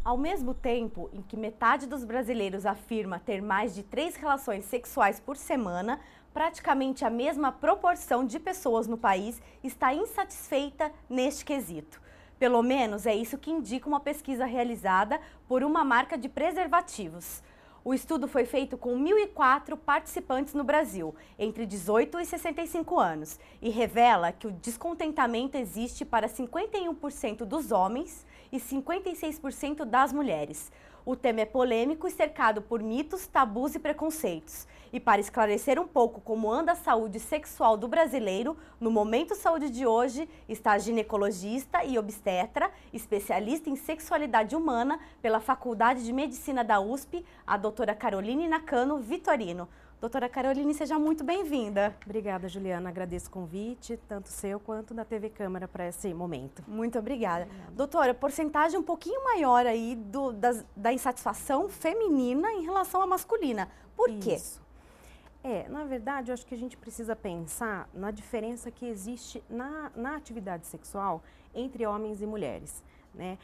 Ao mesmo tempo em que metade dos brasileiros afirma ter mais de 3 relações sexuais por semana, praticamente a mesma proporção de pessoas no país está insatisfeita neste quesito. Pelo menos é isso que indica uma pesquisa realizada por uma marca de preservativos. O estudo foi feito com 1.004 participantes no Brasil, entre 18 e 65 anos, e revela que o descontentamento existe para 51% dos homens e 56% das mulheres. O tema é polêmico e cercado por mitos, tabus e preconceitos. E para esclarecer um pouco como anda a saúde sexual do brasileiro, no Momento Saúde de hoje está a ginecologista e obstetra, especialista em sexualidade humana pela Faculdade de Medicina da USP, a doutora Caroline Nakano Vitorino. Doutora Caroline, seja muito bem-vinda. Obrigada, Juliana. Agradeço o convite, tanto seu quanto da TV Câmara, para esse momento. Muito obrigada. Doutora, porcentagem um pouquinho maior aí da insatisfação feminina em relação à masculina. Por quê? Isso. Na verdade, eu acho que a gente precisa pensar na diferença que existe na atividade sexual entre homens e mulheres, né?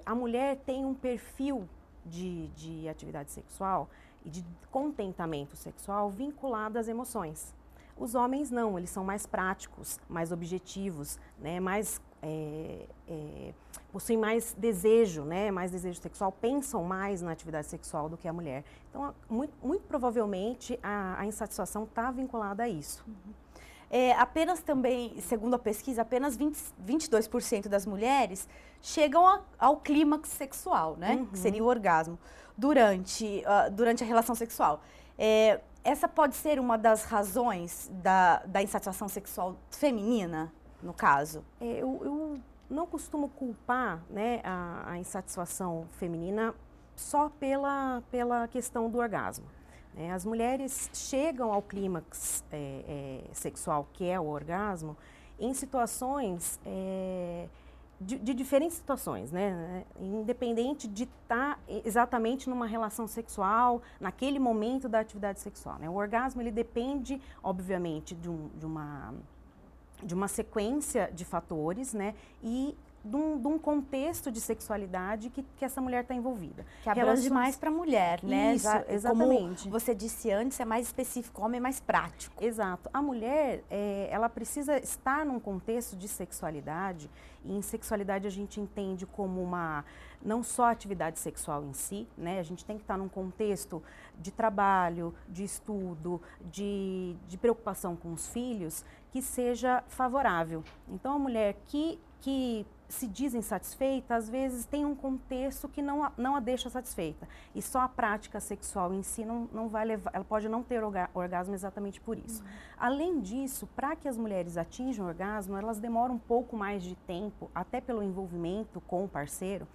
A mulher tem um perfil de atividade sexual e de contentamento sexual vinculado às emoções. Os homens não, eles são mais práticos, mais objetivos, né? Possuem mais desejo, né? Mais desejo sexual, pensam mais na atividade sexual do que a mulher. Então, muito provavelmente, a insatisfação está vinculada a isso. Apenas também, segundo a pesquisa, apenas 22% das mulheres chegam ao clímax sexual, né? Que seria o orgasmo, durante a relação sexual. Essa pode ser uma das razões da insatisfação sexual feminina, no caso? Eu não costumo culpar, né, a insatisfação feminina só pela questão do orgasmo. As mulheres chegam ao clímax sexual, que é o orgasmo, em situações, de diferentes situações, né? Independente de estar exatamente numa relação sexual, naquele momento da atividade sexual, né? O orgasmo, ele depende, obviamente, de uma sequência de fatores, né? E de um contexto de sexualidade que essa mulher está envolvida. Que abrange mais para a mulher, né? Isso, exatamente. Como você disse antes, é mais específico, o homem é mais prático. Exato. A mulher, ela precisa estar num contexto de sexualidade, e em sexualidade a gente entende como não só a atividade sexual em si, né? A gente tem que estar num contexto de trabalho, de estudo, de preocupação com os filhos, que seja favorável. Então, a mulher que se diz insatisfeita, às vezes tem um contexto que não a deixa satisfeita. E só a prática sexual em si não vai levar, ela pode não ter orgasmo exatamente por isso. Além disso, para que as mulheres atinjam o orgasmo, elas demoram um pouco mais de tempo, até pelo envolvimento com o parceiro,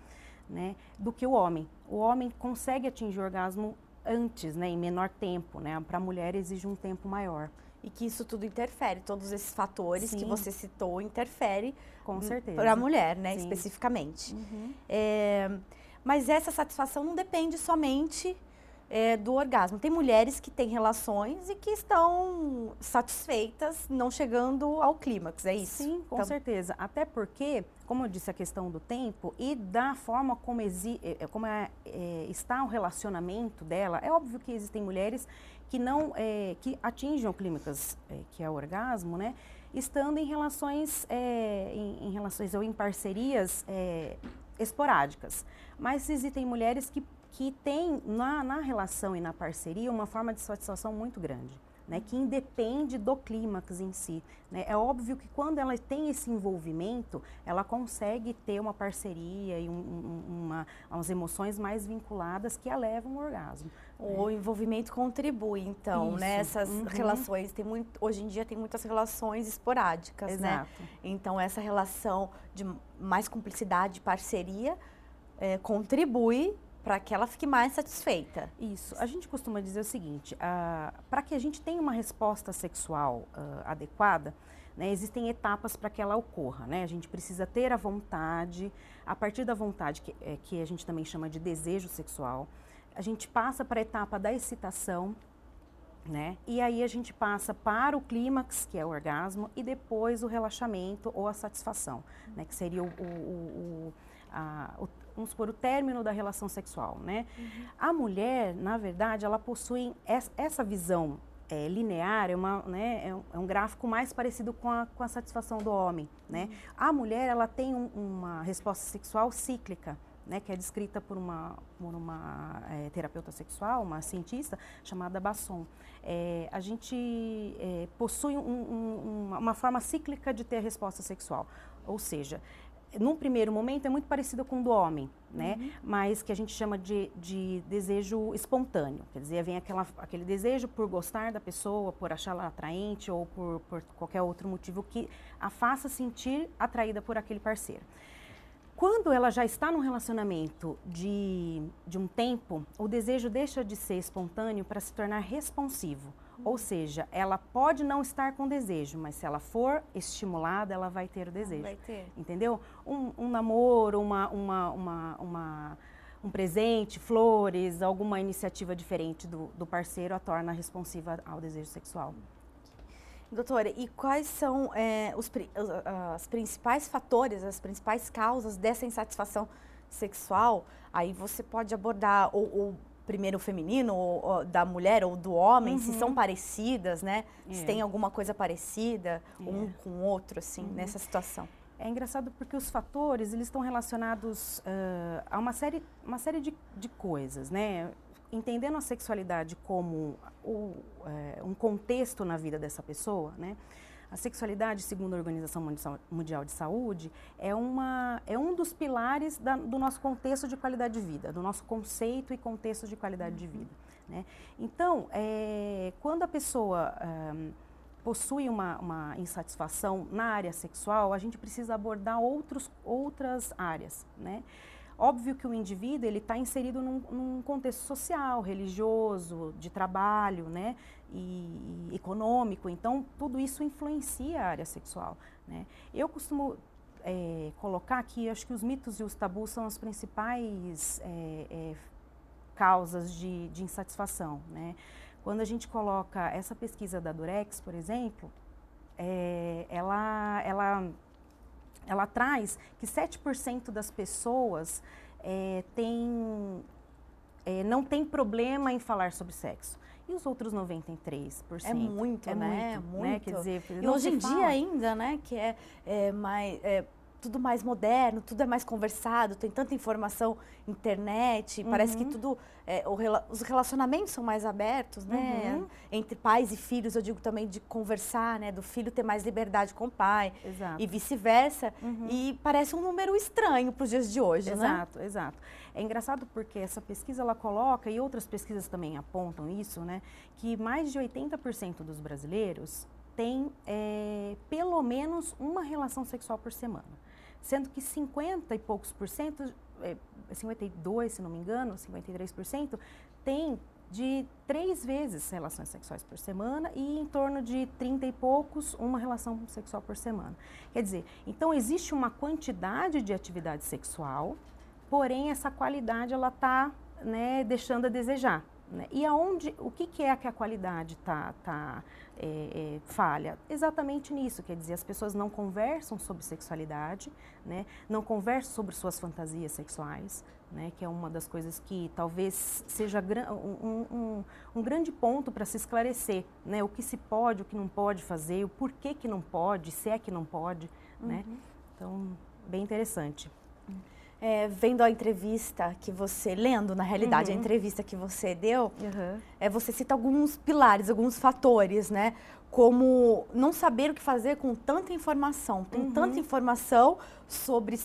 né, do que o homem. O homem consegue atingir o orgasmo antes, né, em menor tempo, né? Para a mulher exige um tempo maior. E que isso tudo interfere, todos esses fatores que você citou interferem com certeza para a mulher, né, Sim. especificamente. Mas essa satisfação não depende somente do orgasmo. Tem mulheres que têm relações e que estão satisfeitas, não chegando ao clímax, é isso? Sim, com certeza. Até porque, como eu disse, a questão do tempo e da forma como está o relacionamento dela, é óbvio que existem mulheres que atingem o clímax, que é o orgasmo, né? Estando em relações, em relações ou em parcerias esporádicas. Mas existem mulheres que têm na relação e na parceria uma forma de satisfação muito grande, né, que independe do clímax em si, né? É óbvio que quando ela tem esse envolvimento, ela consegue ter uma parceria e umas emoções mais vinculadas que a levam ao orgasmo. O envolvimento contribui, então, Isso. né? Essas relações, hoje em dia tem muitas relações esporádicas, Exato. né? Então, essa relação de mais cumplicidade, parceria, contribui para que ela fique mais satisfeita. Isso. A gente costuma dizer o seguinte, para que a gente tenha uma resposta sexual adequada, né, existem etapas para que ela ocorra, né? A gente precisa ter a vontade, a partir da vontade, que a gente também chama de desejo sexual, a gente passa para a etapa da excitação, né? E aí a gente passa para o clímax, que é o orgasmo, e depois o relaxamento ou a satisfação, né? Que seria vamos supor, o término da relação sexual, né? A mulher, na verdade, ela possui essa visão linear, é um gráfico mais parecido com a satisfação do homem, né? A mulher, ela tem uma resposta sexual cíclica, né, que é descrita por uma terapeuta sexual, uma cientista chamada Basson. A gente possui uma forma cíclica de ter a resposta sexual, ou seja, num primeiro momento é muito parecido com o do homem, né, mas que a gente chama de desejo espontâneo, quer dizer, vem aquele desejo por gostar da pessoa, por achá-la atraente ou por qualquer outro motivo que a faça sentir atraída por aquele parceiro. Quando ela já está num relacionamento de um tempo, o desejo deixa de ser espontâneo para se tornar responsivo. Ou seja, ela pode não estar com desejo, mas se ela for estimulada, ela vai ter o desejo. Vai ter. Entendeu? Um namoro, um presente, flores, alguma iniciativa diferente do parceiro a torna responsiva ao desejo sexual. Doutora, e quais são os principais fatores, as principais causas dessa insatisfação sexual? Aí você pode abordar ou primeiro o feminino, ou da mulher ou do homem, se são parecidas, né? Se tem alguma coisa parecida um com o outro, assim, nessa situação. É engraçado porque os fatores, eles estão relacionados a uma série de coisas, né? Entendendo a sexualidade como um contexto na vida dessa pessoa, né? A sexualidade, segundo a Organização Mundial de Saúde, é um dos pilares do nosso contexto de qualidade de vida, do nosso conceito e contexto de qualidade de vida, né? Então, quando a pessoa possui uma insatisfação na área sexual, a gente precisa abordar outras áreas, né? Óbvio que o indivíduo está inserido num contexto social, religioso, de trabalho, né, e econômico, então tudo isso influencia a área sexual, né? Eu costumo colocar que acho que os mitos e os tabus são as principais causas de insatisfação, né? Quando a gente coloca essa pesquisa da Durex, por exemplo, ela traz que 7% das pessoas não tem problema em falar sobre sexo. E os outros 93%? É muito, né? Muito. Né? Quer dizer, e hoje em dia ainda, né, que tudo mais moderno, tudo é mais conversado, tem tanta informação, internet, parece que tudo, os relacionamentos são mais abertos, né? Entre pais e filhos, eu digo também de conversar, né? Do filho ter mais liberdade com o pai. Exato. E vice-versa. E parece um número estranho para os dias de hoje, exato, né? Exato. É engraçado porque essa pesquisa, ela coloca, e outras pesquisas também apontam isso, né? Que mais de 80% dos brasileiros têm pelo menos uma relação sexual por semana. Sendo que 50 e poucos por cento, 52, se não me engano, 53%, tem de 3 vezes relações sexuais por semana e em torno de 30 e poucos, uma relação sexual por semana. Quer dizer, então existe uma quantidade de atividade sexual, porém essa qualidade ela está, né, deixando a desejar. Né? E o que é que a qualidade falha? Exatamente nisso, quer dizer, as pessoas não conversam sobre sexualidade, né? Não conversam sobre suas fantasias sexuais, né? Que é uma das coisas que talvez seja um grande ponto para se esclarecer, né? O que se pode, o que não pode fazer, o porquê que não pode, se é que não pode, né? Então, bem interessante. Vendo a entrevista que você, lendo na realidade a entrevista que você deu, você cita alguns pilares, alguns fatores, né? Como não saber o que fazer com tanta informação. Tem tanta informação sobre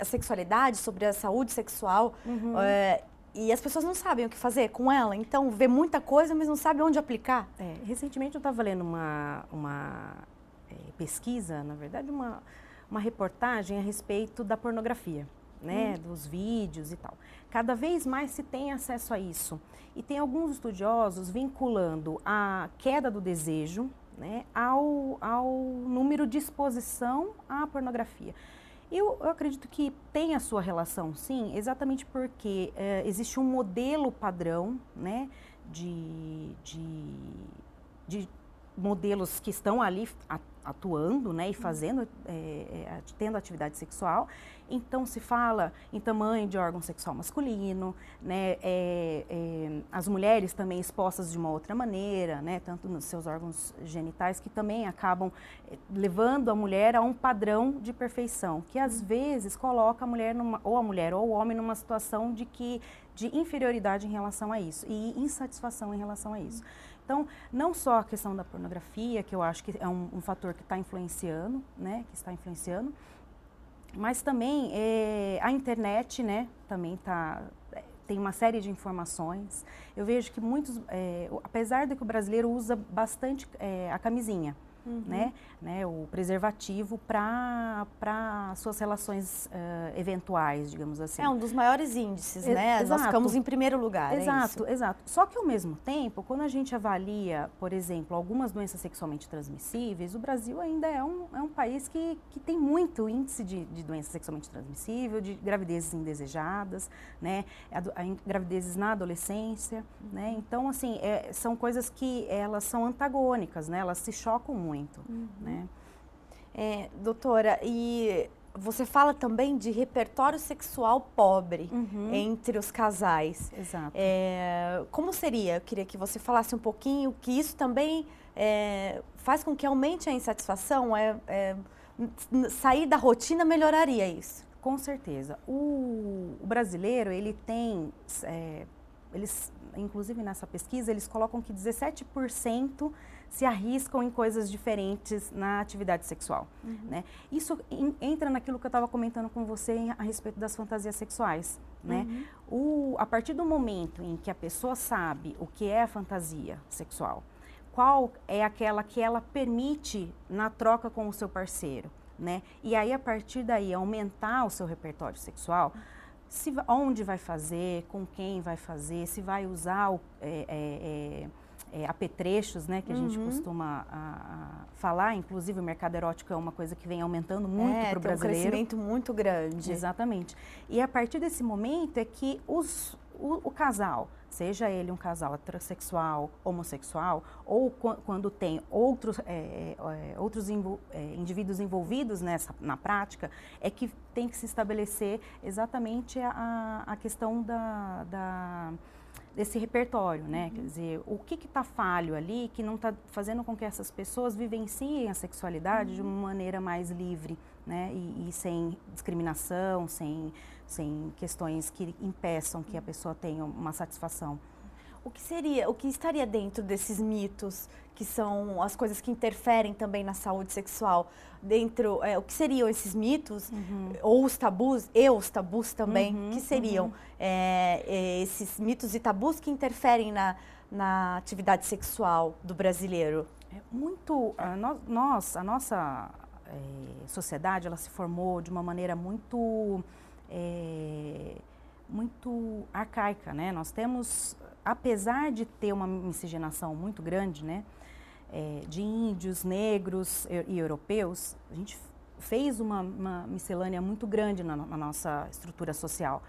a sexualidade, sobre a saúde sexual, e as pessoas não sabem o que fazer com ela. Então, vê muita coisa, mas não sabe onde aplicar. Recentemente eu estava lendo uma pesquisa, na verdade, uma reportagem a respeito da pornografia, né, dos vídeos e tal. Cada vez mais se tem acesso a isso. E tem alguns estudiosos vinculando a queda do desejo, né, ao número de exposição à pornografia. Eu acredito que tem a sua relação, sim, exatamente porque existe um modelo padrão, né, de modelos que estão ali atuando, né, e fazendo, tendo atividade sexual. Então se fala em tamanho de órgão sexual masculino, né, as mulheres também expostas de uma outra maneira, né, tanto nos seus órgãos genitais, que também acabam levando a mulher a um padrão de perfeição, que às vezes coloca a mulher ou o homem numa situação de inferioridade em relação a isso e insatisfação em relação a isso. Então, não só a questão da pornografia, que eu acho que é um fator que está influenciando, né, mas também a internet, né, também tem uma série de informações. Eu vejo que muitos, apesar de que o brasileiro usa bastante a camisinha, né, o preservativo para suas relações eventuais, digamos assim. É um dos maiores índices, né? Exato. Nós ficamos em primeiro lugar. Exato, exato. Só que ao mesmo tempo, quando a gente avalia, por exemplo, algumas doenças sexualmente transmissíveis, o Brasil ainda é um país que tem muito índice de doença sexualmente transmissível, de gravidezes indesejadas, né? A gravidezes na adolescência, né? Então, assim, são coisas que elas são antagônicas, né? Elas se chocam muito. Né? Doutora, e você fala também de repertório sexual pobre entre os casais. Exato. Como seria? Eu queria que você falasse um pouquinho que isso também faz com que aumente a insatisfação, sair da rotina melhoraria isso. Com certeza. O brasileiro, ele tem, inclusive nessa pesquisa, eles colocam que 17% se arriscam em coisas diferentes na atividade sexual, né? Isso entra naquilo que eu estava comentando com você a respeito das fantasias sexuais, né? A partir do momento em que a pessoa sabe o que é a fantasia sexual, qual é aquela que ela permite na troca com o seu parceiro, né? E aí, a partir daí, aumentar o seu repertório sexual, onde vai fazer, com quem vai fazer, se vai usar apetrechos, né, que a gente costuma falar. Inclusive, o mercado erótico é uma coisa que vem aumentando muito para o brasileiro. Um crescimento muito grande. Exatamente. E a partir desse momento é que o casal, seja ele um casal heterossexual, homossexual, ou quando tem outros indivíduos envolvidos na prática, é que tem que se estabelecer exatamente a questão desse repertório, né? Quer dizer, o que está falho ali, que não está fazendo com que essas pessoas vivenciem a sexualidade de uma maneira mais livre, né? E sem discriminação, sem questões que impeçam que a pessoa tenha uma satisfação. O que estaria dentro desses mitos, que são as coisas que interferem também na saúde sexual? O que seriam esses mitos, ou os tabus, também, que seriam esses mitos e tabus que interferem na atividade sexual do brasileiro? A nossa sociedade, ela se formou de uma maneira muito arcaica, né? Nós temos, apesar de ter uma miscigenação muito grande, né, de índios, negros e europeus, a gente fez uma miscelânea muito grande na nossa estrutura social.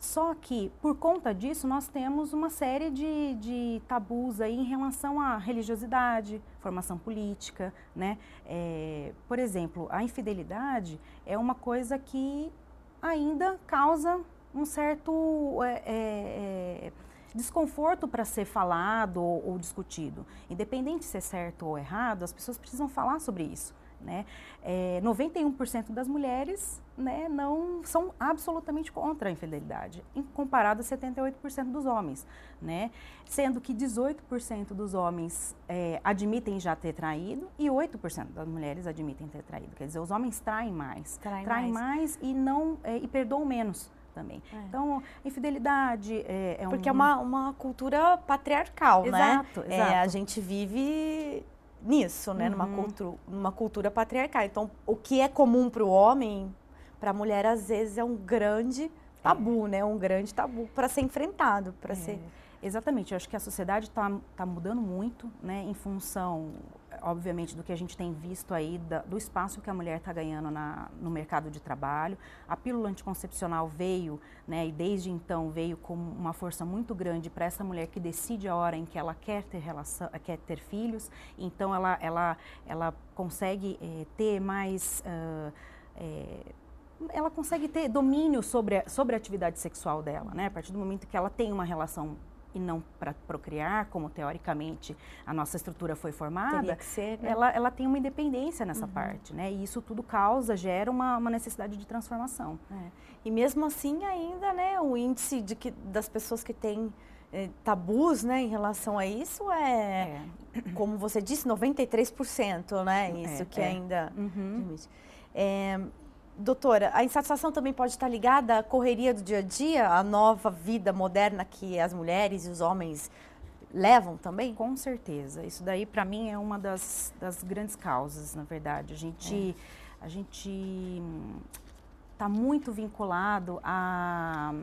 Só que, por conta disso, nós temos uma série de tabus aí em relação à religiosidade, formação política, né? Por exemplo, a infidelidade é uma coisa que ainda causa um certo desconforto para ser falado ou discutido. Independente se é certo ou errado, as pessoas precisam falar sobre isso, né? 91% das mulheres, né, não são absolutamente contra a infidelidade, comparado a 78% dos homens, né? Sendo que 18% dos homens admitem já ter traído e 8% das mulheres admitem ter traído. Quer dizer, os homens traem mais. Traem mais e perdoam menos também. Então, infidelidade porque é uma cultura patriarcal, exato, né? Exato. A gente vive nisso, né? Numa cultura patriarcal. Então, o que é comum para o homem, para a mulher, às vezes, é um grande tabu, né? Um grande tabu para ser enfrentado, para ser... Exatamente. Eu acho que a sociedade está mudando muito, né? Em função... obviamente, do que a gente tem visto aí, do espaço que a mulher está ganhando no mercado de trabalho. A pílula anticoncepcional veio, né, e desde então veio com uma força muito grande para essa mulher que decide a hora em que ela quer ter filhos. Então, ela consegue ter mais... ela consegue ter domínio sobre a atividade sexual dela, né? A partir do momento que ela tem uma relação e não para procriar, como teoricamente a nossa estrutura foi formada, teria que ser, né? ela tem uma independência nessa parte, né? E isso tudo gera uma necessidade de transformação. E mesmo assim ainda, né, o índice das pessoas que têm tabus, né, em relação a isso como você disse, 93%, né? Isso que ainda... Doutora, a insatisfação também pode estar ligada à correria do dia a dia, à nova vida moderna que as mulheres e os homens levam também? Com certeza. Isso daí, para mim, é uma das grandes causas, na verdade. A gente está muito vinculado a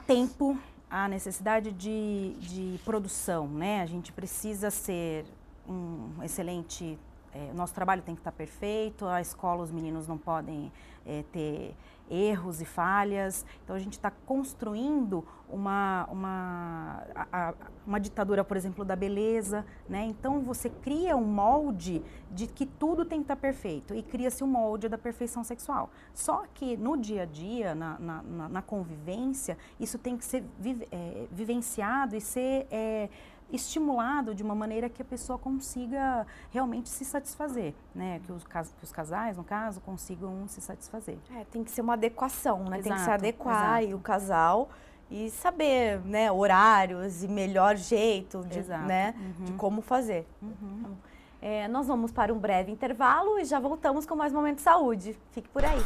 tempo, à necessidade de produção, né? A gente precisa ser um excelente... nosso trabalho tem que estar perfeito, a escola, os meninos não podem ter erros e falhas. Então, a gente está construindo uma ditadura, por exemplo, da beleza, né? Então, você cria um molde de que tudo tem que estar perfeito e cria-se um molde da perfeição sexual. Só que no dia a dia, na convivência, isso tem que ser vivenciado e ser... estimulado de uma maneira que a pessoa consiga realmente se satisfazer, né? Que os casais, no caso, consigam se satisfazer. Tem que ser uma adequação, né? Exato, tem que se adequar exato. E o casal e saber, né, horários e melhor jeito né, de como fazer. Nós vamos para um breve intervalo e já voltamos com mais Momento Saúde. Fique por aí.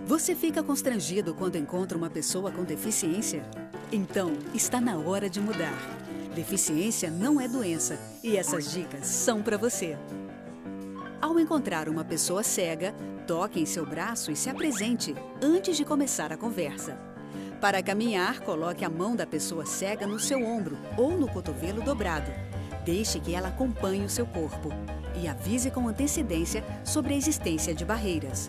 Você fica constrangido quando encontra uma pessoa com deficiência? Então, está na hora de mudar. Deficiência não é doença e essas dicas são para você. Ao encontrar uma pessoa cega, toque em seu braço e se apresente antes de começar a conversa. Para caminhar, coloque a mão da pessoa cega no seu ombro ou no cotovelo dobrado. Deixe que ela acompanhe o seu corpo e avise com antecedência sobre a existência de barreiras.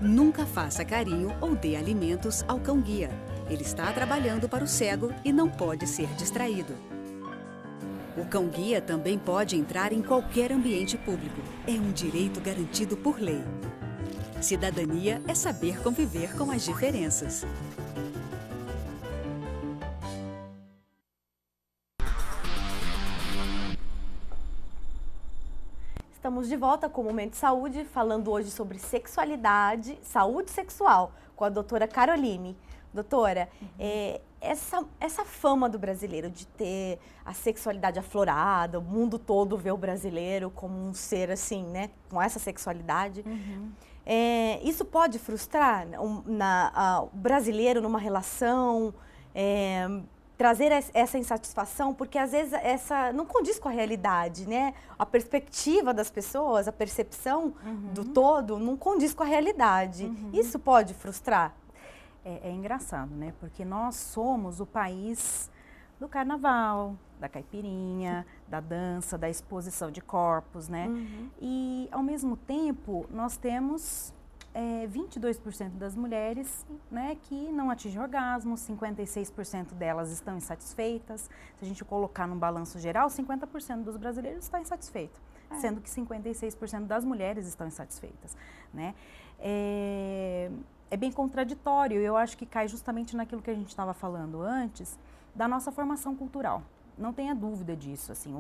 Nunca faça carinho ou dê alimentos ao cão-guia. Ele está trabalhando para o cego e não pode ser distraído. O cão-guia também pode entrar em qualquer ambiente público. É um direito garantido por lei. Cidadania é saber conviver com as diferenças. Estamos de volta com o Momento Saúde, falando hoje sobre sexualidade, saúde sexual, com a doutora Caroline. Doutora, essa fama do brasileiro de ter a sexualidade aflorada, o mundo todo vê o brasileiro como um ser assim, né, com essa sexualidade, isso pode frustrar o brasileiro numa relação, trazer essa insatisfação, porque às vezes não condiz com a realidade, né? A perspectiva das pessoas, a percepção do todo não condiz com a realidade. Isso pode frustrar? É engraçado, né? Porque nós somos o país do carnaval, da caipirinha, da dança, da exposição de corpos, né? E, ao mesmo tempo, nós temos 22% das mulheres, né, que não atingem orgasmo, 56% delas estão insatisfeitas. Se a gente colocar num balanço geral, 50% dos brasileiros estão insatisfeitos, sendo que 56% das mulheres estão insatisfeitas, né? É bem contraditório, eu acho que cai justamente naquilo que a gente estava falando antes, da nossa formação cultural. Não tenha dúvida disso, assim,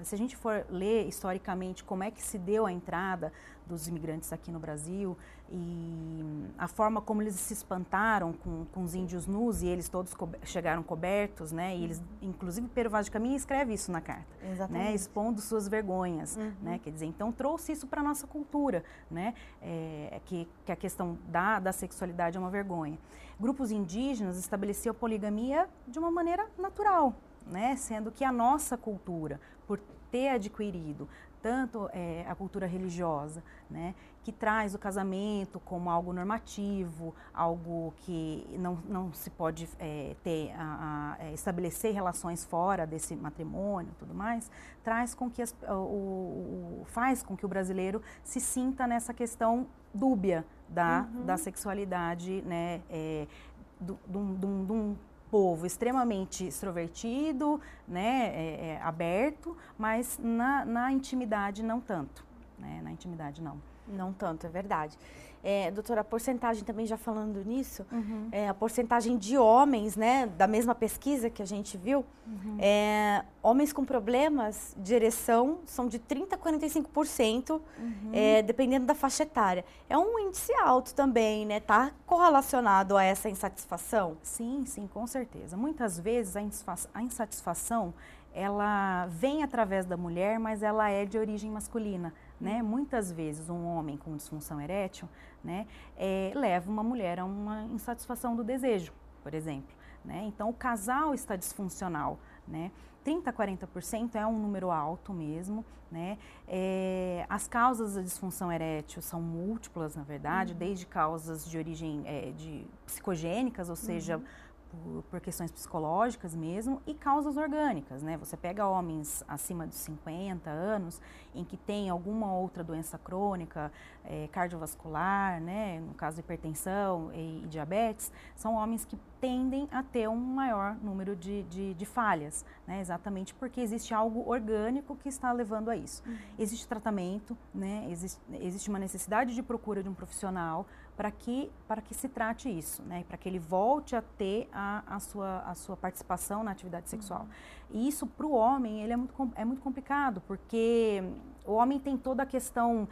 se a gente for ler historicamente como é que se deu a entrada dos imigrantes aqui no Brasil e a forma como eles se espantaram com os índios nus e eles todos chegaram cobertos, né, e eles, inclusive Pero Vaz de Caminha escreve isso na carta, né, expondo suas vergonhas, né, quer dizer, então trouxe isso para a nossa cultura, né, que a questão da sexualidade é uma vergonha. Grupos indígenas estabeleciam a poligamia de uma maneira natural, né? Sendo que a nossa cultura, por ter adquirido tanto a cultura religiosa, né, que traz o casamento como algo normativo, algo que não se pode estabelecer relações fora desse matrimônio e tudo mais, faz com que o brasileiro se sinta nessa questão dúbia da sexualidade, né, de um povo extremamente extrovertido, né, aberto, mas na intimidade não tanto, né, na intimidade não. Não tanto, é verdade. Doutora, a porcentagem também, já falando nisso, a porcentagem de homens, né, da mesma pesquisa que a gente viu, homens com problemas de ereção são de 30% a 45%, dependendo da faixa etária. É um índice alto também, né? Está correlacionado a essa insatisfação? Sim, sim, com certeza. Muitas vezes a insatisfação, ela vem através da mulher, mas ela é de origem masculina, né? Muitas vezes um homem com disfunção erétil, né, leva uma mulher a uma insatisfação do desejo, por exemplo, né? Então o casal está disfuncional, né? 30% a 40% é um número alto mesmo, né? As causas da disfunção erétil são múltiplas, na verdade, desde causas de origem psicogênicas, ou seja, por questões psicológicas mesmo, e causas orgânicas, né? Você pega homens acima de 50 anos, em que tem alguma outra doença crônica, cardiovascular, né? No caso, hipertensão e diabetes, são homens que tendem a ter um maior número de falhas, né? Exatamente porque existe algo orgânico que está levando a isso. Existe tratamento, né? Existe uma necessidade de procura de um profissional para que se trate isso, né? Para que ele volte a ter a sua participação na atividade sexual. E isso para o homem ele é muito complicado, porque o homem tem toda a questão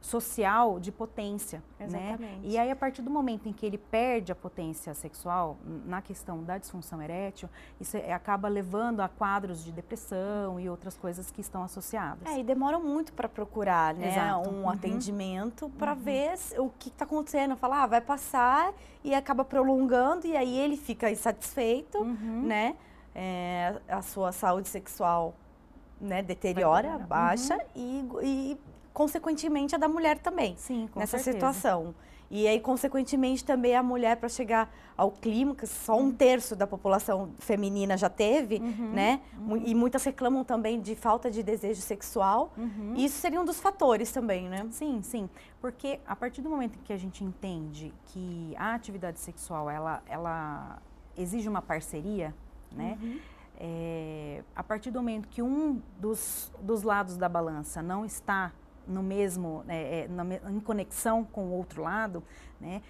social de potência, né? E aí, a partir do momento em que ele perde a potência sexual, na questão da disfunção erétil, isso acaba levando a quadros de depressão e outras coisas que estão associadas. E demoram muito para procurar, né? Exato. Um atendimento para ver o que está acontecendo. Falar, vai passar, e acaba prolongando, e aí ele fica insatisfeito, né? A sua saúde sexual, né, deteriora, baixa, e consequentemente a da mulher também. Sim, com nessa certeza. situação. E aí, consequentemente, também a mulher, para chegar ao clímax, só 1/3 da população feminina já teve, né? E muitas reclamam também de falta de desejo sexual. E isso seria um dos fatores também, né? Sim, sim. Porque a partir do momento que a gente entende que a atividade sexual, ela exige uma parceria, né? A partir do momento que um dos lados da balança não está no mesmo, em conexão com o outro lado, né?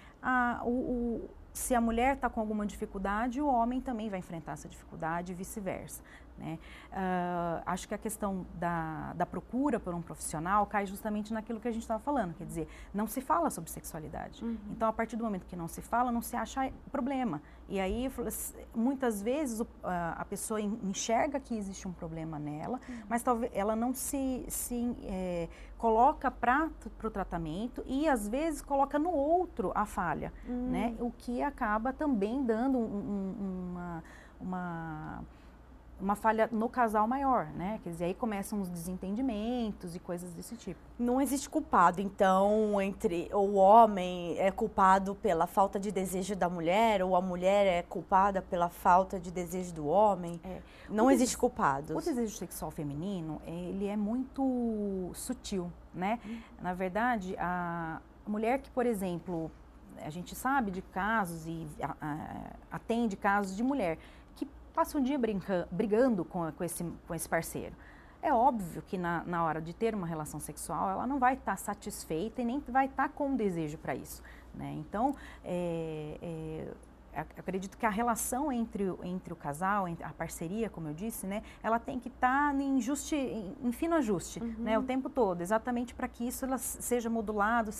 Se a mulher está com alguma dificuldade, o homem também vai enfrentar essa dificuldade e vice-versa, né? Acho que a questão da procura por um profissional cai justamente naquilo que a gente estava falando, quer dizer, não se fala sobre sexualidade. Então, a partir do momento que não se fala, não se acha problema. E aí, muitas vezes, a pessoa enxerga que existe um problema nela, mas talvez ela não se coloca para o tratamento e, às vezes, coloca no outro a falha, né? O que acaba também dando uma falha no casal maior, né? Quer dizer, aí começam os desentendimentos e coisas desse tipo. Não existe culpado, então, entre o homem é culpado pela falta de desejo da mulher, ou a mulher é culpada pela falta de desejo do homem? Não existe culpados. O desejo sexual feminino, ele é muito sutil, né? Na verdade, a mulher que, por exemplo, a gente sabe de casos e atende casos de mulher que passa um dia brigando com esse parceiro. É óbvio que na hora de ter uma relação sexual, ela não vai estar satisfeita e nem vai estar com desejo para isso, né? Então, acredito que a relação entre o casal, a parceria, como eu disse, né, ela tem que estar em fino ajuste, né, o tempo todo, exatamente para que isso ela seja modulado,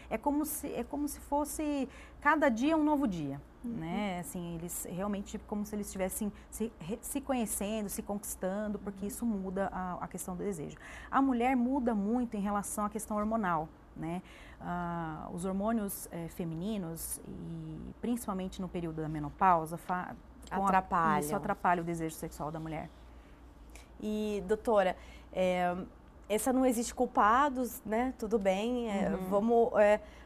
é como se fosse cada dia um novo dia, né? Assim, eles realmente como se eles estivessem se conhecendo, se conquistando, porque isso muda a questão do desejo. A mulher muda muito em relação à questão hormonal, né? Os hormônios femininos, e principalmente no período da menopausa, atrapalha o desejo sexual da mulher. E, doutora, essa não existe culpados, né? Tudo bem, vamos,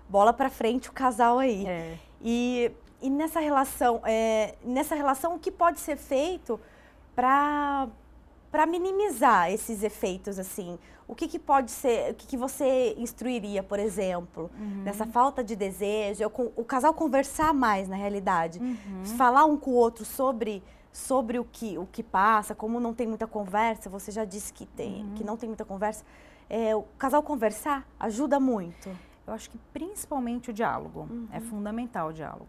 bola pra frente o casal aí. E nessa relação, o que pode ser feito para minimizar esses efeitos, assim? O que pode ser, o que você instruiria, por exemplo, nessa falta de desejo, o casal conversar mais, na realidade, falar um com o outro sobre o que passa, como não tem muita conversa, você já disse que não tem muita conversa, o casal conversar ajuda muito? Eu acho que principalmente o diálogo, é fundamental o diálogo.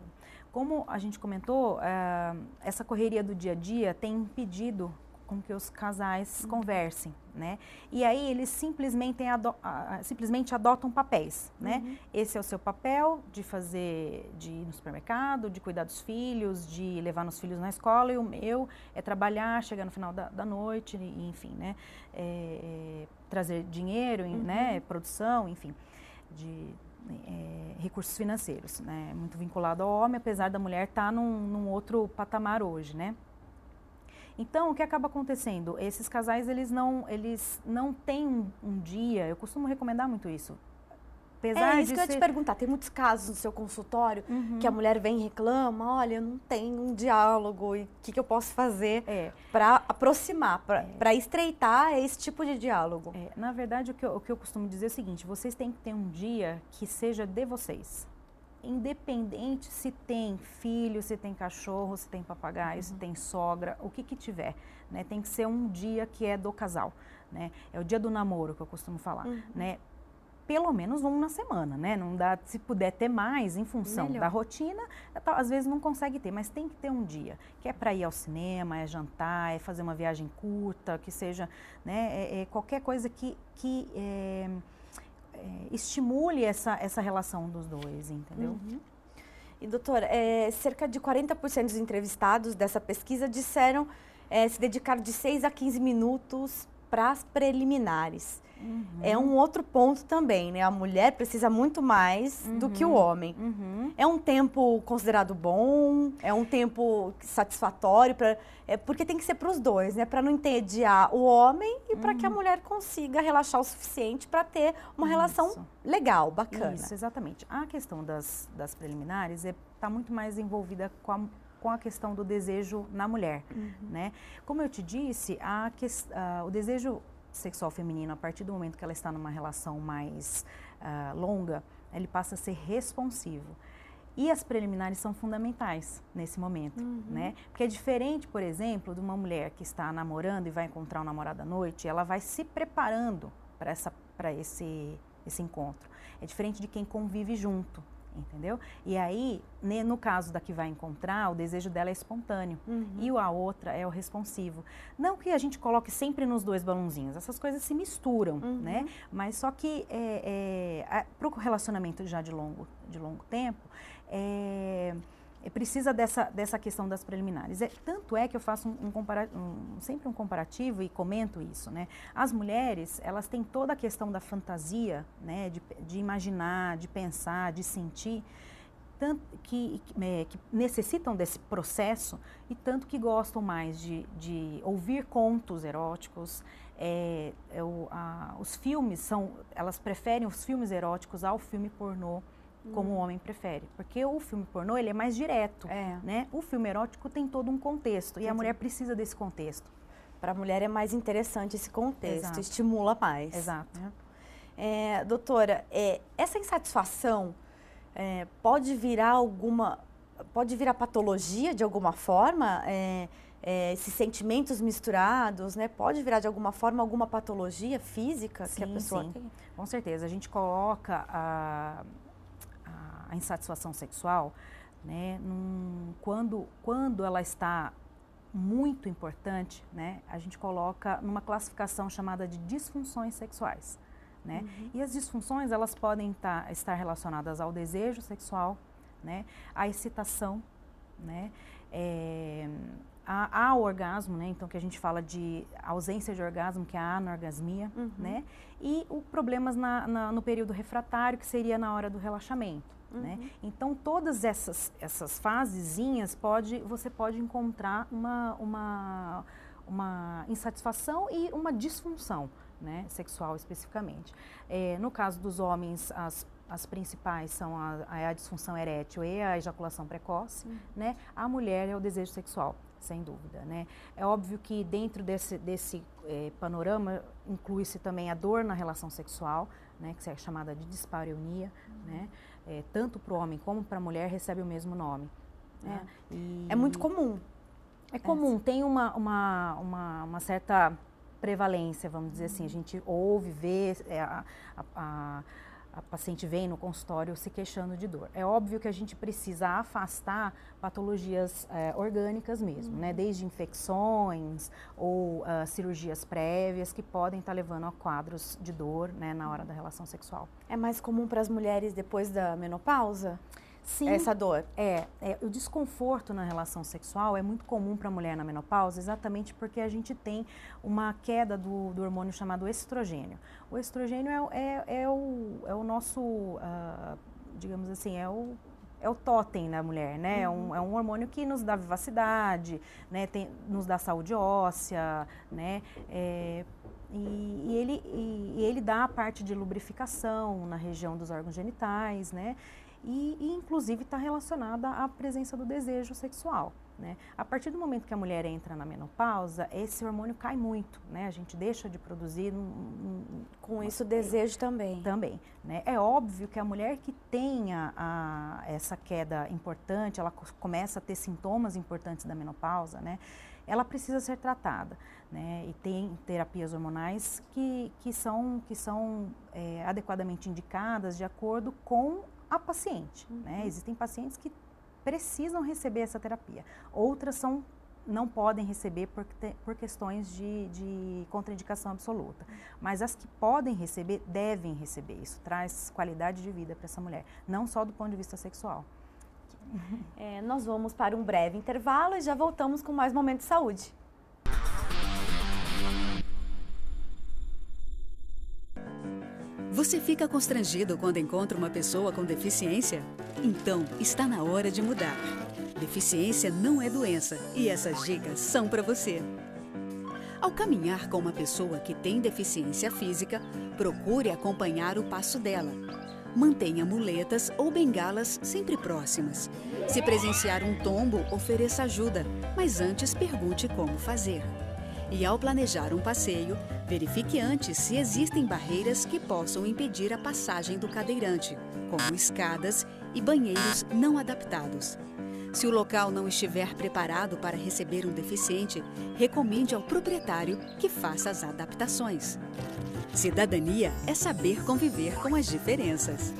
Como a gente comentou, essa correria do dia a dia tem impedido com que os casais conversem, né? E aí eles simplesmente adotam papéis, né? Esse é o seu papel de ir no supermercado, de cuidar dos filhos, de levar os filhos na escola, e o meu é trabalhar, chegar no final da noite, enfim, né? Trazer dinheiro, né? Produção, enfim, de recursos financeiros, né? Muito vinculado ao homem, apesar da mulher estar num outro patamar hoje, né? Então, o que acaba acontecendo? Esses casais, eles não têm um dia, eu costumo recomendar muito isso. Apesar isso que eu ia te perguntar, tem muitos casos no seu consultório que a mulher vem e reclama, olha, eu não tenho um diálogo, e o que eu posso fazer para aproximar, para estreitar esse tipo de diálogo? Na verdade, o que eu costumo dizer é o seguinte, vocês têm que ter um dia que seja de vocês. Independente se tem filho, se tem cachorro, se tem papagaio, se tem sogra, o que tiver, né? Tem que ser um dia que é do casal, né? É o dia do namoro que eu costumo falar, né? Pelo menos um na semana, né? Não dá, se puder ter mais, em função da rotina, às vezes não consegue ter, mas tem que ter um dia, que é para ir ao cinema, é jantar, é fazer uma viagem curta, que seja, né? Qualquer coisa que estimule essa relação dos dois, entendeu? E, doutora, cerca de 40% dos entrevistados dessa pesquisa disseram se dedicar de 6 a 15 minutos para as preliminares. É um outro ponto também, né? A mulher precisa muito mais do que o homem. É um tempo considerado bom? É um tempo satisfatório? Porque tem que ser para os dois, né? Para não entediar o homem e para que a mulher consiga relaxar o suficiente para ter uma relação legal, bacana. Isso, exatamente. A questão das preliminares está muito mais envolvida com a questão do desejo na mulher, né? Como eu te disse, o desejo sexual feminino, a partir do momento que ela está numa relação mais longa, ele passa a ser responsivo. E as preliminares são fundamentais nesse momento, né? Porque é diferente, por exemplo, de uma mulher que está namorando e vai encontrar um namorado à noite, ela vai se preparando para esse encontro. É diferente de quem convive junto, entendeu? E aí, no caso da que vai encontrar, o desejo dela é espontâneo e a outra é o responsivo. Não que a gente coloque sempre nos dois balãozinhos, essas coisas se misturam, né? Mas só que para o relacionamento já de longo tempo, precisa dessa questão das preliminares. Tanto é que eu faço sempre um comparativo e comento isso, né? As mulheres, elas têm toda a questão da fantasia, né? De imaginar, de pensar, de sentir, tanto que necessitam desse processo e tanto que gostam mais de ouvir contos eróticos. Os filmes elas preferem os filmes eróticos ao filme pornô, como o homem prefere, porque o filme pornô ele é mais direto, né? O filme erótico tem todo um contexto e a mulher precisa desse contexto. Para a mulher é mais interessante esse contexto, estimula mais. Exato. Doutora, essa insatisfação pode virar patologia de alguma forma? Esses sentimentos misturados, né? Pode virar de alguma forma alguma patologia física que a pessoa tem? Com certeza. A gente coloca a insatisfação sexual, né, quando ela está muito importante, né, a gente coloca numa classificação chamada de disfunções sexuais, né? E as disfunções, elas podem estar relacionadas ao desejo sexual, né, à excitação, né, ao orgasmo, né, então que a gente fala de ausência de orgasmo, que é a anorgasmia, né, e problemas no período refratário, que seria na hora do relaxamento. Né? Então, todas essas fasezinhas você pode encontrar uma insatisfação e uma disfunção, né, sexual especificamente. No caso dos homens, as principais são a disfunção erétil e a ejaculação precoce, né? A mulher é o desejo sexual, sem dúvida, né? É óbvio que dentro desse panorama inclui-se também a dor na relação sexual, né? Que é chamada de dispareunia, né? Tanto para o homem como para a mulher recebe o mesmo nome. Né? É muito comum. É comum, tem uma certa prevalência, vamos dizer assim. A gente ouve, vê, a paciente vem no consultório se queixando de dor. É óbvio que a gente precisa afastar patologias orgânicas mesmo, né? Desde infecções ou cirurgias prévias que podem estar levando a quadros de dor, né, na hora da relação sexual. É mais comum para as mulheres depois da menopausa? Sim, essa dor? O desconforto na relação sexual é muito comum para a mulher na menopausa, exatamente porque a gente tem uma queda do hormônio chamado estrogênio. O estrogênio é o nosso, digamos assim, é o totem da mulher, né? É um hormônio que nos dá vivacidade, né? Nos dá saúde óssea, né? E ele dá a parte de lubrificação na região dos órgãos genitais, né? E inclusive está relacionada à presença do desejo sexual, né? A partir do momento que a mulher entra na menopausa, esse hormônio cai muito, né? A gente deixa de produzir. Com isso o desejo também. Também, né? É óbvio que a mulher que tenha essa queda importante, ela começa a ter sintomas importantes da menopausa, né? Ela precisa ser tratada, né? E tem terapias hormonais que são adequadamente indicadas de acordo com a paciente, né? Existem pacientes que precisam receber essa terapia, outras não podem receber por questões de contraindicação absoluta, mas as que podem receber, devem receber. Isso traz qualidade de vida para essa mulher, não só do ponto de vista sexual. Nós vamos para um breve intervalo e já voltamos com mais Momento de Saúde. Você fica constrangido quando encontra uma pessoa com deficiência? Então, está na hora de mudar. Deficiência não é doença e essas dicas são para você. Ao caminhar com uma pessoa que tem deficiência física, procure acompanhar o passo dela. Mantenha muletas ou bengalas sempre próximas. Se presenciar um tombo, ofereça ajuda, mas antes pergunte como fazer. E ao planejar um passeio, verifique antes se existem barreiras que possam impedir a passagem do cadeirante, como escadas e banheiros não adaptados. Se o local não estiver preparado para receber um deficiente, recomende ao proprietário que faça as adaptações. Cidadania é saber conviver com as diferenças.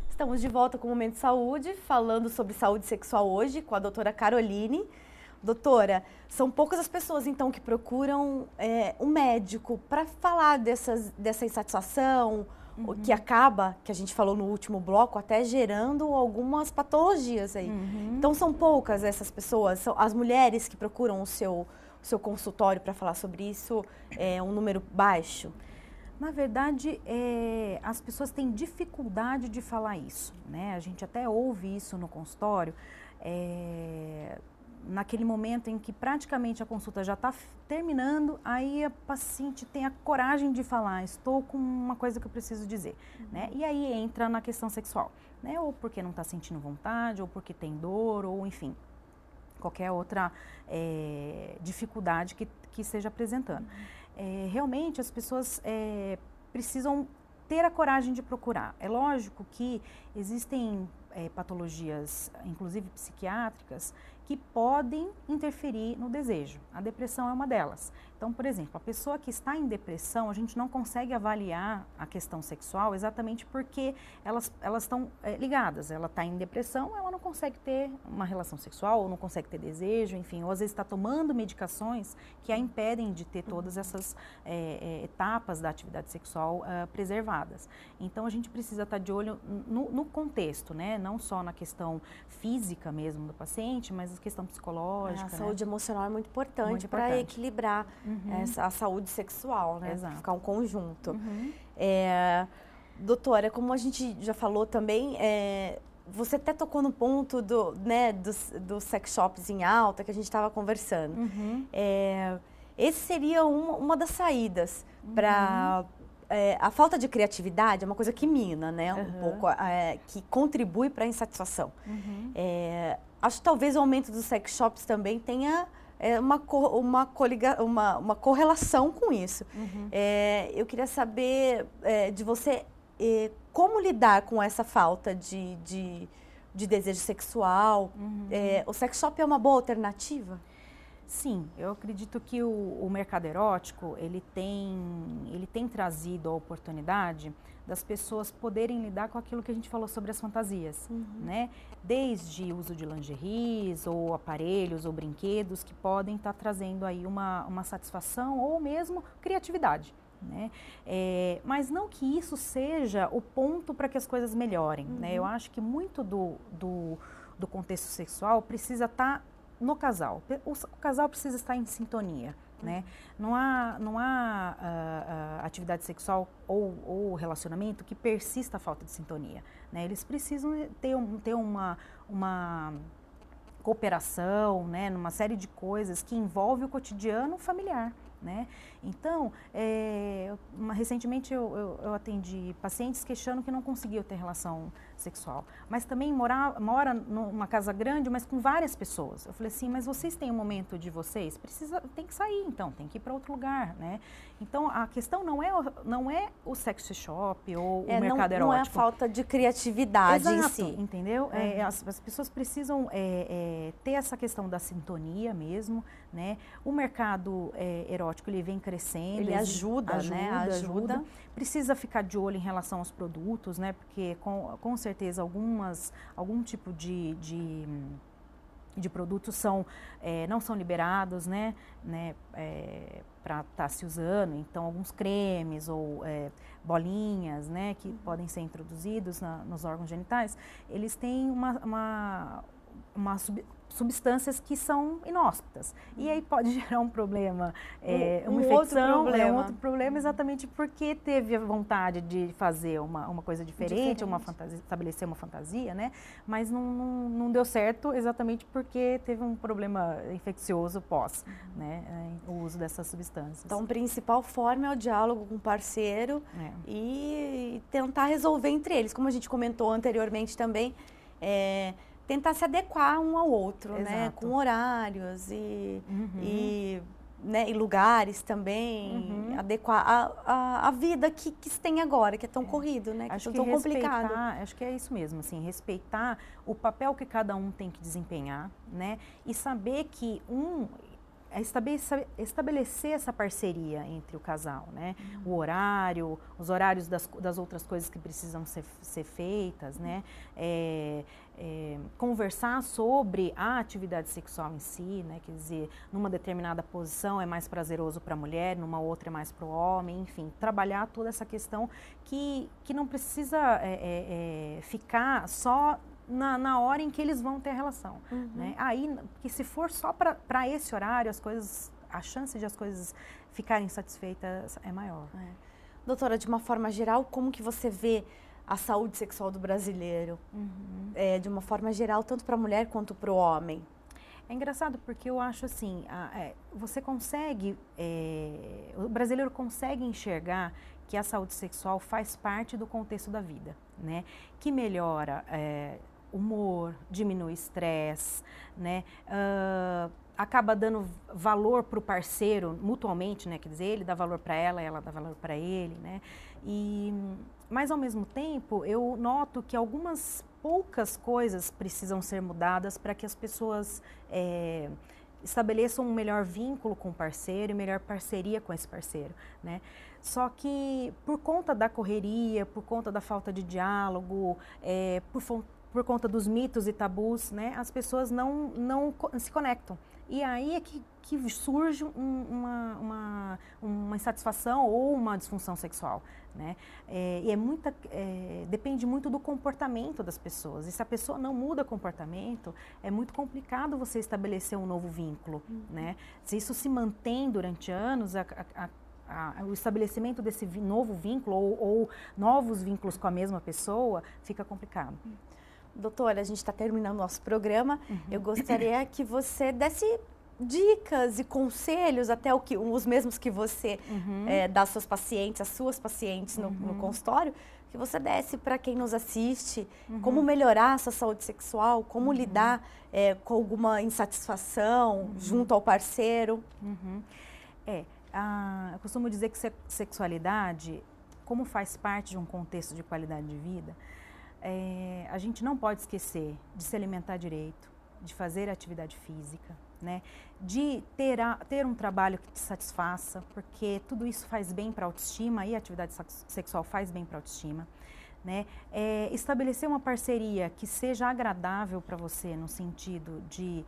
Estamos de volta com o Momento de Saúde, falando sobre saúde sexual hoje com a doutora Caroline. Doutora, são poucas as pessoas então que procuram um médico para falar dessa insatisfação, que acaba, que a gente falou no último bloco, até gerando algumas patologias aí. Então são poucas essas pessoas, são as mulheres que procuram o seu consultório para falar sobre isso, é um número baixo? Na verdade, as pessoas têm dificuldade de falar isso, né? A gente até ouve isso no consultório, naquele momento em que praticamente a consulta já está terminando, aí a paciente tem a coragem de falar, estou com uma coisa que eu preciso dizer, né? E aí entra na questão sexual, né? Ou porque não está sentindo vontade, ou porque tem dor, ou enfim, qualquer outra dificuldade que esteja apresentando. Realmente as pessoas precisam ter a coragem de procurar. É lógico que existem patologias, inclusive psiquiátricas, que podem interferir no desejo. A depressão é uma delas. Então, por exemplo, a pessoa que está em depressão, a gente não consegue avaliar a questão sexual exatamente porque elas estão ligadas. Ela está em depressão, ela não consegue ter uma relação sexual, ou não consegue ter desejo, enfim, ou às vezes está tomando medicações que a impedem de ter todas essas etapas da atividade sexual preservadas. Então, a gente precisa estar de olho no contexto, né? Não só na questão física mesmo do paciente, mas a questão psicológica. A saúde emocional é muito importante para equilibrar a saúde sexual, né? Exato. Ficar um conjunto. Doutora, como a gente já falou também, você até tocou no ponto dos sex shops em alta que a gente estava conversando. Esse seria uma das saídas para... a falta de criatividade é uma coisa que mina, né? Um pouco, que contribui para a insatisfação. Acho que talvez o aumento dos sex shops também tenha uma correlação com isso. Eu queria saber de você como lidar com essa falta de desejo sexual. O sex shop é uma boa alternativa? Sim, eu acredito que o mercado erótico, ele tem trazido a oportunidade das pessoas poderem lidar com aquilo que a gente falou sobre as fantasias, né? Desde uso de lingeries, ou aparelhos, ou brinquedos que podem estar trazendo aí uma satisfação ou mesmo criatividade, né? Mas não que isso seja o ponto para que as coisas melhorem, né? Eu acho que muito do contexto sexual precisa estar no casal. O casal precisa estar em sintonia, né? Não há atividade sexual ou relacionamento que persista a falta de sintonia, né? Eles precisam ter uma cooperação, né? Numa série de coisas que envolve o cotidiano familiar, né? Então, recentemente eu atendi pacientes queixando que não conseguiam ter relação sexual, mas também mora numa casa grande, mas com várias pessoas. Eu falei assim, mas vocês têm um momento de vocês? Tem que sair então, tem que ir para outro lugar, né? Então, a questão não é o sex shop ou o mercado erótico. Não é a falta de criatividade em si. Entendeu? As pessoas precisam ter essa questão da sintonia mesmo, né? O mercado erótico, ele vem crescendo. Ele ajuda, né? Ajuda. Precisa ficar de olho em relação aos produtos, né? Porque com certeza algum tipo de produtos não são liberados, né? Para estar se usando. Então, alguns cremes ou bolinhas, né? Que podem ser introduzidos nos órgãos genitais, eles têm substâncias que são inóspitas. E aí pode gerar um problema, uma infecção, um outro problema, exatamente porque teve a vontade de fazer uma coisa diferente. Estabelecer uma fantasia, né? Mas não deu certo exatamente porque teve um problema infeccioso pós, né? O uso dessas substâncias. Então, a principal forma é o diálogo com o parceiro e tentar resolver entre eles. Como a gente comentou anteriormente também, tentar se adequar um ao outro, né? Com horários e lugares também, adequar a vida que se tem agora, que é tão corrido, né? Que é tão complicado. Acho que é isso mesmo, assim, respeitar o papel que cada um tem que desempenhar, né? E saber que estabelecer essa parceria entre o casal, né? O horário, os horários das outras coisas que precisam ser feitas, né? Conversar sobre a atividade sexual em si, né? Quer dizer, numa determinada posição é mais prazeroso para a mulher, numa outra é mais para o homem, enfim, trabalhar toda essa questão que não precisa ficar só na hora em que eles vão ter a relação, né? Aí, que se for só para esse horário, a chance de as coisas ficarem satisfeitas é maior. Doutora, de uma forma geral, como que você vê a saúde sexual do brasileiro? De uma forma geral, tanto para a mulher quanto para o homem? É engraçado porque eu acho assim, você consegue, o brasileiro consegue enxergar que a saúde sexual faz parte do contexto da vida, né? Que melhora humor, diminui estresse, né? Acaba dando valor para o parceiro mutuamente, né? Quer dizer, ele dá valor para ela dá valor para ele, né? Mas ao mesmo tempo, eu noto que algumas poucas coisas precisam ser mudadas para que as pessoas estabeleçam um melhor vínculo com o parceiro e melhor parceria com esse parceiro, né? Só que por conta da correria, por conta da falta de diálogo, por conta dos mitos e tabus, né, as pessoas não se conectam. E aí é que surge uma insatisfação ou uma disfunção sexual, né? E depende muito do comportamento das pessoas. E se a pessoa não muda comportamento, é muito complicado você estabelecer um novo vínculo, né? Se isso se mantém durante anos, o estabelecimento desse novo vínculo ou novos vínculos com a mesma pessoa fica complicado. Doutora, a gente está terminando o nosso programa. Eu gostaria que você desse dicas e conselhos, até os mesmos que você dá às suas pacientes no consultório, que você desse para quem nos assiste, como melhorar a sua saúde sexual, como lidar com alguma insatisfação junto ao parceiro. Eu costumo dizer que sexualidade, como faz parte de um contexto de qualidade de vida, a gente não pode esquecer de se alimentar direito, de fazer atividade física, né? De ter um trabalho que te satisfaça, porque tudo isso faz bem para a autoestima e a atividade sexual faz bem para a autoestima, né? Estabelecer uma parceria que seja agradável para você no sentido de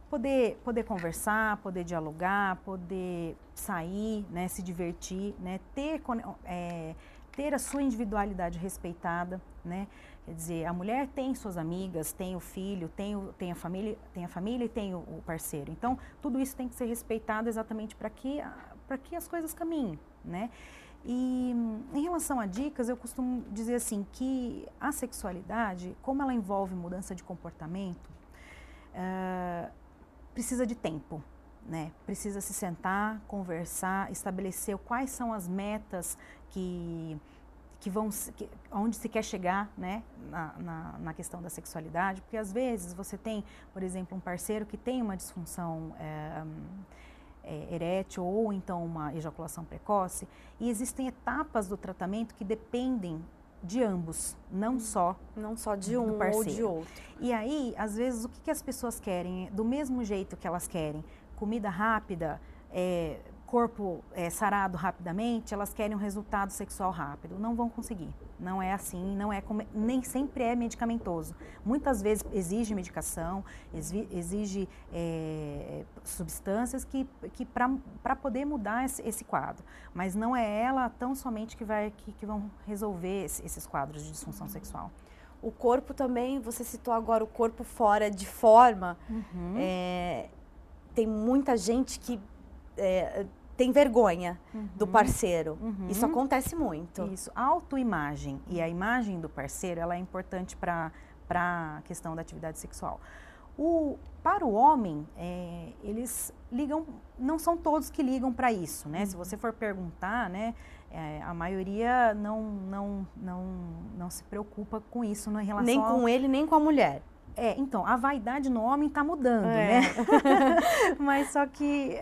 poder conversar, poder dialogar, poder sair, né? Se divertir, né? Ter a sua individualidade respeitada, né? Quer dizer, a mulher tem suas amigas, tem o filho, tem a família e tem o parceiro. Então, tudo isso tem que ser respeitado exatamente para que as coisas caminhem, né? E em relação a dicas, eu costumo dizer assim que a sexualidade, como ela envolve mudança de comportamento, precisa de tempo, né? Precisa se sentar, conversar, estabelecer quais são as metas onde se quer chegar, né, na questão da sexualidade, porque às vezes você tem, por exemplo, um parceiro que tem uma disfunção erétil ou então uma ejaculação precoce, e existem etapas do tratamento que dependem de ambos, não só de um ou de outro. E aí, às vezes, o que as pessoas querem? Do mesmo jeito que elas querem comida rápida, corpo sarado rapidamente, elas querem um resultado sexual rápido. Não vão conseguir. Não é assim, nem sempre é medicamentoso. Muitas vezes exige medicação, exige substâncias que para poder mudar esse quadro. Mas não é ela tão somente que vão resolver esses quadros de disfunção sexual. O corpo também, você citou agora o corpo fora de forma. Tem muita gente que tem vergonha do parceiro. Isso acontece muito. Isso. A autoimagem e a imagem do parceiro, ela é importante para a questão da atividade sexual. Para o homem, eles ligam, não são todos que ligam para isso, né? Se você for perguntar, né, a maioria não se preocupa com isso em relação nem com ele, nem com a mulher. Então, a vaidade no homem está mudando, né? Mas só que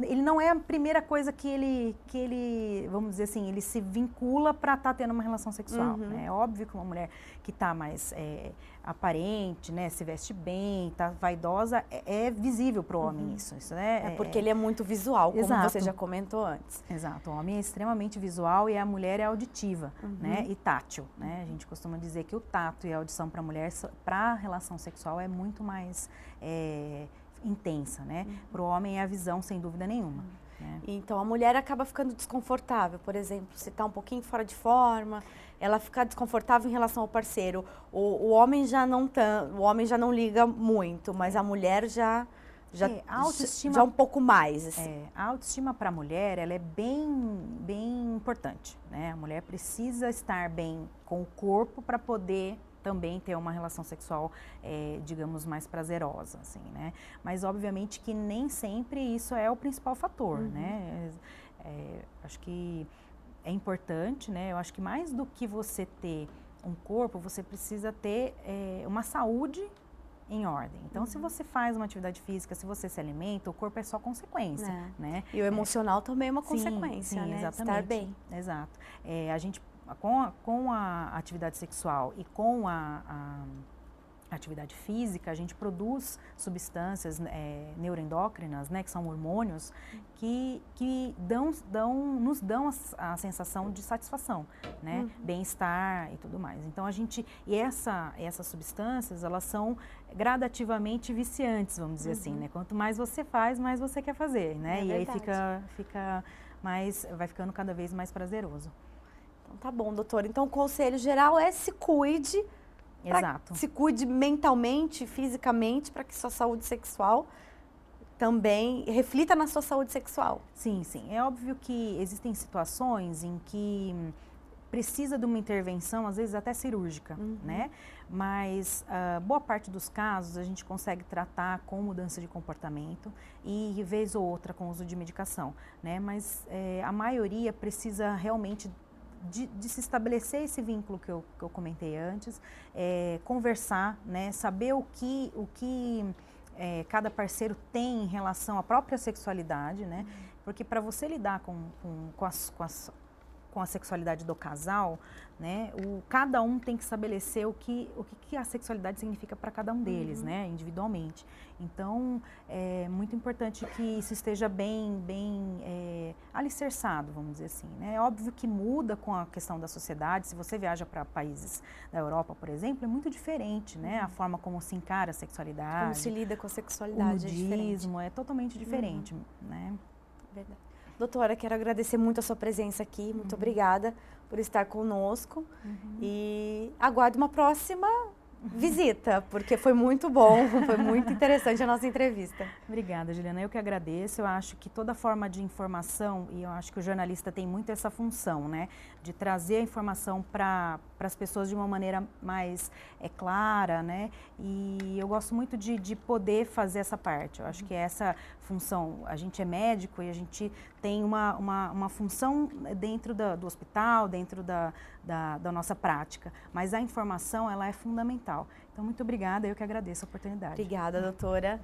ele não é a primeira coisa que ele, vamos dizer assim, ele se vincula para estar tendo uma relação sexual, né? É óbvio que uma mulher que está mais aparente, né, se veste bem, está vaidosa, é visível para o homem isso, né? Porque ele é muito visual, como você já comentou antes. Exato, o homem é extremamente visual e a mulher é auditiva, né, e tátil, né? A gente costuma dizer que o tato e a audição para a mulher, para a relação sexual, é muito mais intensa, né? Para o homem é a visão, sem dúvida nenhuma. Então a mulher acaba ficando desconfortável, por exemplo, se está um pouquinho fora de forma, ela fica desconfortável em relação ao parceiro. O homem já não liga muito, mas a mulher já a autoestima, já um pouco mais. Assim. A autoestima para a mulher, ela é bem importante, né? A mulher precisa estar bem com o corpo para poder também ter uma relação sexual, digamos, mais prazerosa, assim, né? Mas, obviamente, que nem sempre isso é o principal fator, né? Acho que é importante, né? Eu acho que mais do que você ter um corpo, você precisa ter uma saúde em ordem. Então, se você faz uma atividade física, se você se alimenta, o corpo é só consequência, né? E o emocional também é uma consequência, né? Exatamente. Estar bem. Exato. A gente, com a atividade sexual e com a atividade física, a gente produz substâncias neuroendócrinas, né, que são hormônios, que nos dão a sensação de satisfação, né, bem-estar e tudo mais. Então, essas substâncias, elas são gradativamente viciantes, vamos dizer assim, né? Quanto mais você faz, mais você quer fazer, né? E aí vai ficando cada vez mais prazeroso. Então, tá bom, doutora. Então, o conselho geral é se cuide. Exato. Se cuide mentalmente, fisicamente, para que sua saúde sexual também reflita na sua saúde sexual. Sim, sim. É óbvio que existem situações em que precisa de uma intervenção, às vezes até cirúrgica, né? Mas boa parte dos casos a gente consegue tratar com mudança de comportamento e vez ou outra com uso de medicação, né? Mas a maioria precisa realmente de se estabelecer esse vínculo que eu comentei antes, conversar, né? Saber o que cada parceiro tem em relação à própria sexualidade, né? Porque para você lidar com a sexualidade do casal, né, cada um tem que estabelecer o que a sexualidade significa para cada um deles, né, individualmente. Então, é muito importante que isso esteja bem alicerçado, vamos dizer assim, né. É óbvio que muda com a questão da sociedade. Se você viaja para países da Europa, por exemplo, é muito diferente, né, a forma como se encara a sexualidade. Como se lida com a sexualidade, o nudismo é totalmente diferente, né. Verdade. Doutora, quero agradecer muito a sua presença aqui, muito obrigada por estar conosco e aguardo uma próxima visita, porque foi muito bom, foi muito interessante a nossa entrevista. Obrigada, Juliana. Eu que agradeço. Eu acho que toda forma de informação, e eu acho que o jornalista tem muito essa função, né, de trazer a informação para as pessoas de uma maneira mais clara, né, e eu gosto muito de poder fazer essa parte. Eu acho que essa função, a gente é médico e a gente tem uma função dentro do hospital, dentro da nossa prática, mas a informação, ela é fundamental. Então, muito obrigada, eu que agradeço a oportunidade. Obrigada, doutora.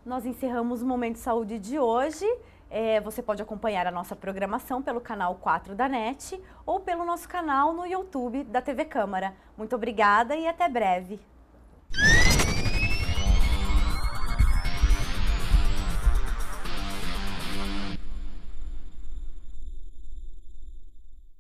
Nós encerramos o Momento de Saúde de hoje. Você pode acompanhar a nossa programação pelo canal 4 da NET ou pelo nosso canal no YouTube da TV Câmara. Muito obrigada e até breve.